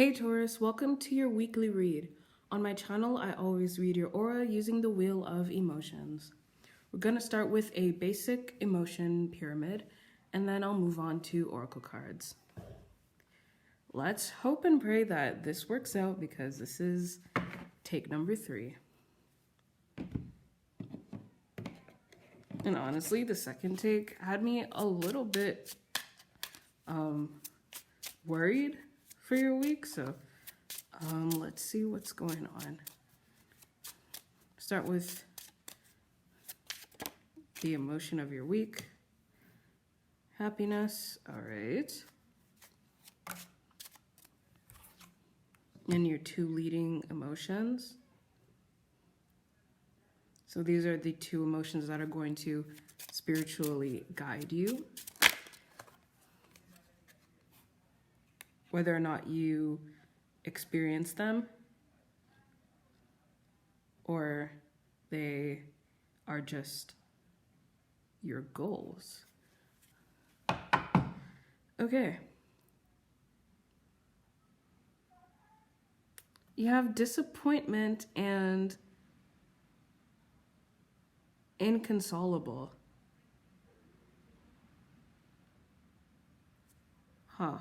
Hey Taurus, welcome to your weekly read. On my channel, I always read your aura using the Wheel of Emotions. We're going to start with a basic emotion pyramid, and then I'll move on to oracle cards. Let's hope and pray that this works out because this is take number 3. And honestly, the second take had me a little bit worried for your week, so let's see what's going on. Start with the emotion of your week. Happiness, all right. And your 2 leading emotions. So these are the 2 emotions that are going to spiritually guide you. Whether or not you experience them or they are just your goals. Okay. You have disappointment and inconsolable. Huh.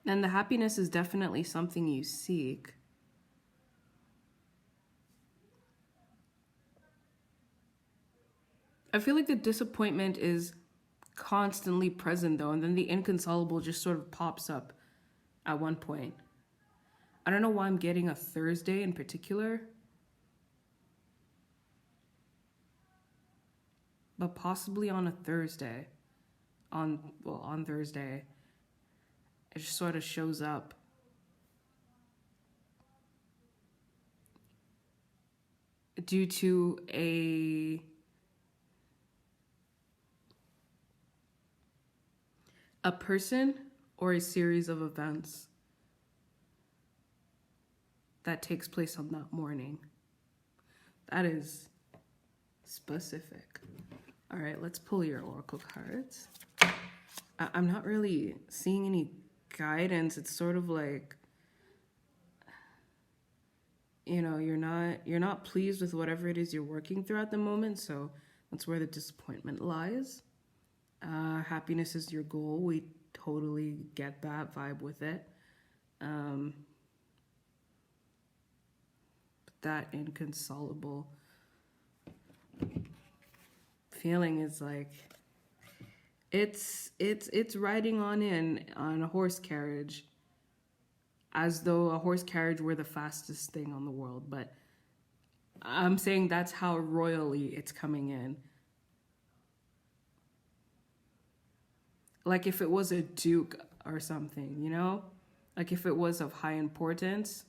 And the happiness is definitely something you seek. I feel like the disappointment is constantly present though, and then the inconsolable just sort of pops up at one point. I don't know why I'm getting a Thursday in particular, but possibly on a Thursday. On Thursday, it just sort of shows up. Due to a person or a series of events that takes place on that morning. That is specific. All right, let's pull your oracle cards. I'm not really seeing any guidance. It's sort of like, you know, you're not pleased with whatever it is you're working through at the moment, so that's where the disappointment lies. Happiness is your goal. We totally get that vibe with it. But that inconsolable feeling is like it's riding on a horse carriage, as though a horse carriage were the fastest thing on the world. But I'm saying that's how royally it's coming in. Like if it was a duke or something, you know? Like if it was of high importance.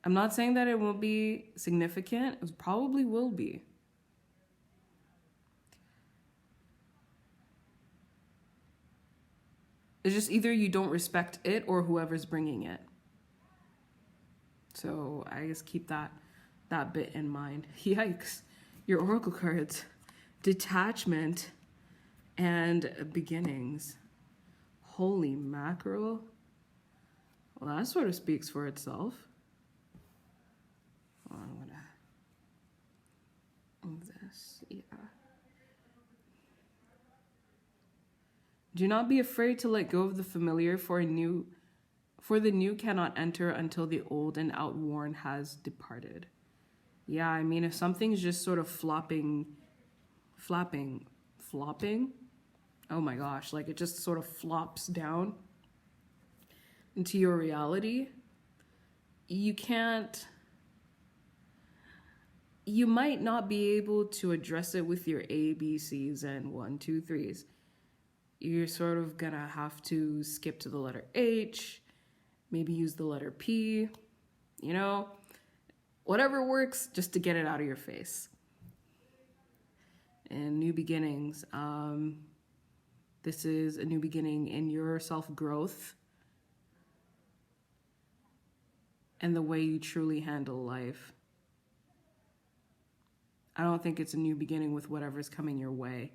I'm not saying that it won't be significant. It probably will be. It's just either you don't respect it or whoever's bringing it. So I just keep that bit in mind. Yikes. Your oracle cards. Detachment and beginnings. Holy mackerel. Well, that sort of speaks for itself. Well, I'm gonna move this. Yeah. Do not be afraid to let go of the familiar, for the new cannot enter until the old and outworn has departed. Yeah, I mean, if something's just sort of flopping, oh my gosh, like it just sort of flops down into your reality, you might not be able to address it with your A, B, C's, and 1, 2, 3s. You're sort of gonna have to skip to the letter H, maybe use the letter P, you know, whatever works just to get it out of your face. And new beginnings. This is a new beginning in your self-growth. and the way you truly handle life. I don't think it's a new beginning with whatever's coming your way.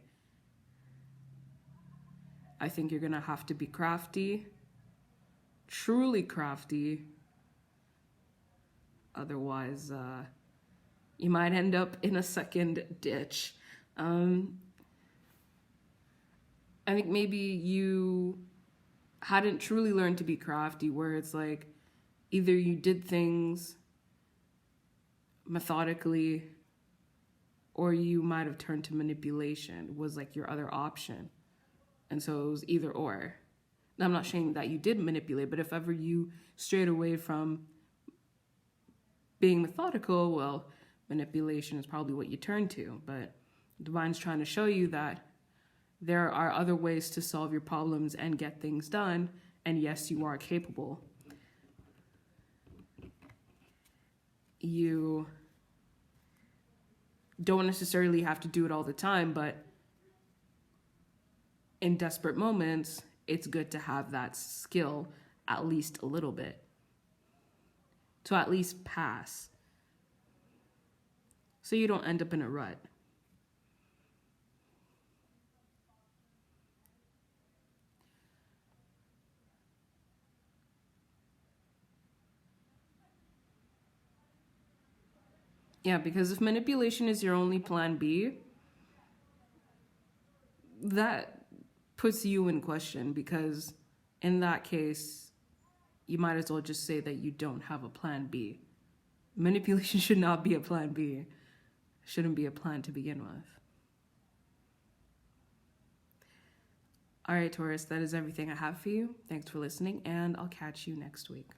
I think you're gonna have to be crafty, truly crafty. Otherwise, you might end up in a second ditch. I think maybe you hadn't truly learned to be crafty, where it's like either you did things methodically or you might have turned to manipulation was like your other option. And so it was either or. Now, I'm not saying that you did manipulate, but if ever you strayed away from being methodical, well, manipulation is probably what you turn to. But Divine's trying to show you that there are other ways to solve your problems and get things done. And yes, you are capable. You don't necessarily have to do it all the time, but in desperate moments, it's good to have that skill at least a little bit. To at least pass. So you don't end up in a rut. Yeah, because if manipulation is your only plan B, that puts you in question, because in that case, you might as well just say that you don't have a plan B. Manipulation should not be a plan B. It shouldn't be a plan to begin with. All right, Taurus, that is everything I have for you. Thanks for listening, and I'll catch you next week.